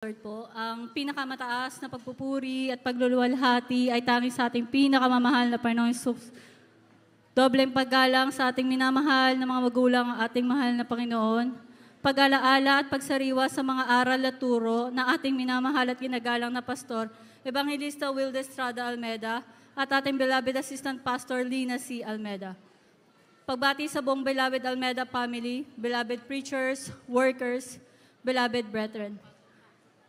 Lord po, ang pinakamataas na pagpupuri at pagluluwalhati ay tanging sa ating pinakamamahal na Panginoong Hesus. Dobleng paggalang sa ating minamahal na mga magulang ang ating mahal na Panginoon. Pag-alaala at pagsariwa sa mga aral at turo ng ating minamahal at ginagalang na pastor, Evangelista Wilde Estrada Almeda, at ating beloved assistant pastor Lina C. Almeda. Pagbati sa buong beloved Almeda family, beloved preachers, workers, beloved brethren.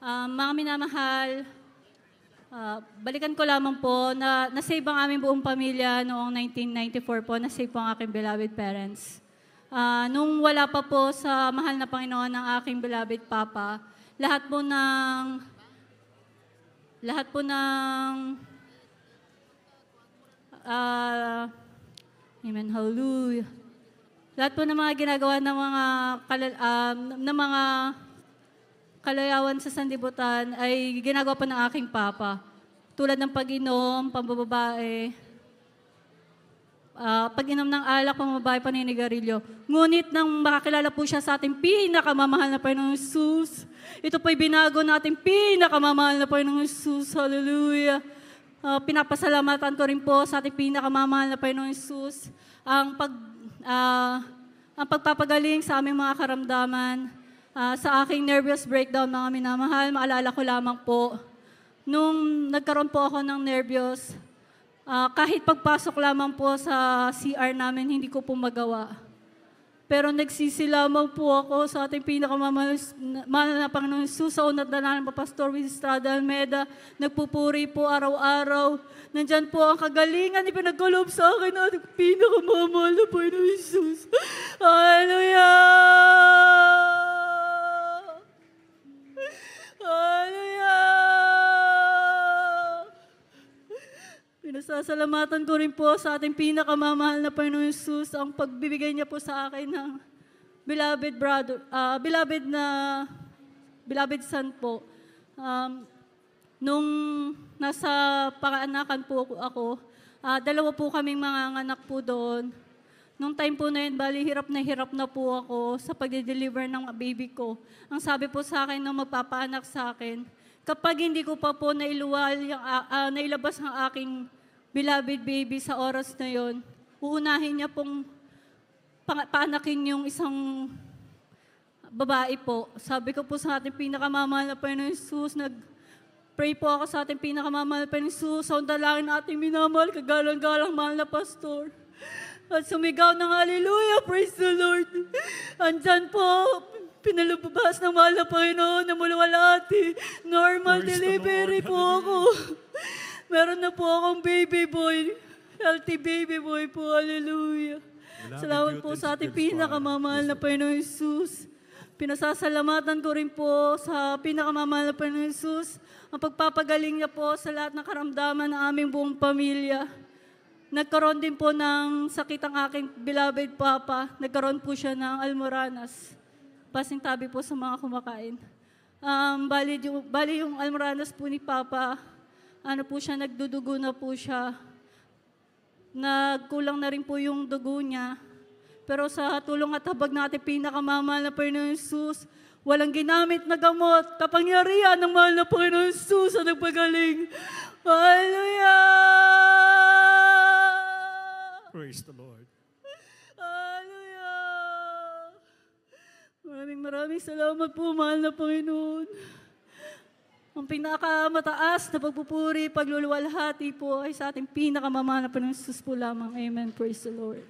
Mga minamahal, balikan ko lamang po na nasave ang aming buong pamilya noong 1994 po, nasave po ang aking beloved parents. Nung wala pa po sa mahal na Panginoon ng aking beloved Papa, lahat po ng amen, hallelujah. Lahat po ng mga ginagawa ng mga kalayawan sa sanlibutan ay ginagawa pa ng aking papa. Tulad ng pag-inom, pambababae, pag-inom ng alak, pambabae, paninigarilyo. Ngunit nang makakilala po siya sa ating pinakamamahal na Panginoong Hesus, ito po'y binago nating pinakamamahal na Panginoong Hesus. Hallelujah! Pinapasalamatan ko rin po sa ating pinakamamahal na Panginoong Hesus ang pagpapagaling sa aming mga karamdaman. Sa aking nervous breakdown, mga minamahal, maalala ko lamang po, nung nagkaroon po ako ng nervyos, kahit pagpasok lamang po sa CR namin, hindi ko po magawa. Pero nagsisi lamang po ako sa ating pinakamamahal na Panginoong Hesus, sa unat dalanan pa Pastor Wilde Estrada Almeda, nagpupuri po araw-araw. Nandyan po ang kagalingan, ipinagkaloob sa akin na ating pinakamamahal na Panginoong Hesus. Hallelujah! Pinasasalamatan ko rin po sa ating pinakamamahal na Panginoong Hesus ang pagbibigay niya po sa akin ng beloved son po. Nung nasa panganakan po ako, dalawa po kaming mga anak po doon. Nung time po na yun, bali hirap na po ako sa pag-deliver ng baby ko. Ang sabi po sa akin ng magpapaanak sa akin, kapag hindi ko pa po nailabas ang aking beloved baby sa oras na yon, uunahin niya pong paanakin yung isang babae po. Sabi ko po sa ating pinakamamahal na Panginoong Hesus, nag-pray po ako sa ating pinakamamahal na Panginoong Hesus, sa dalangin nating minamahal, kagalang-galang mahal na pastor. At sumigaw ng hallelujah, praise the Lord. Andyan po, pinalabas ng mahal na Panginoon na mulawalati. Normal delivery po ako. Meron na po akong baby boy. Healthy baby boy po. Hallelujah. Salamat po sa ating pinakamamahal na Panginoong Hesus. Pinasasalamatan ko rin po sa pinakamamahal na Panginoong Hesus ang pagpapagaling niya po sa lahat ng karamdaman ng aming buong pamilya. Nagkaroon din po ng sakit ang aking beloved Papa. Nagkaroon po siya ng almoranas. Pasintabi po sa mga kumakain. Bali yung almoranas po ni Papa, nagdudugo na po siya. Nagkulang na rin po yung dugo niya. Pero sa tulong at habag natin pinakamamahal na Panginoong Hesus, walang ginamit na gamot, kapangyarihan ng mahal na Panginoong Hesus ang nagpagaling. Hallelujah! Praise the Lord. Hallelujah! Maraming salamat po, mahal na Panginoon. Ang pinakamataas na pagpupuri, pagluluwalhati po ay sa ating pinakamamahal na Panginoong Hesus po lamang. Amen. Praise the Lord.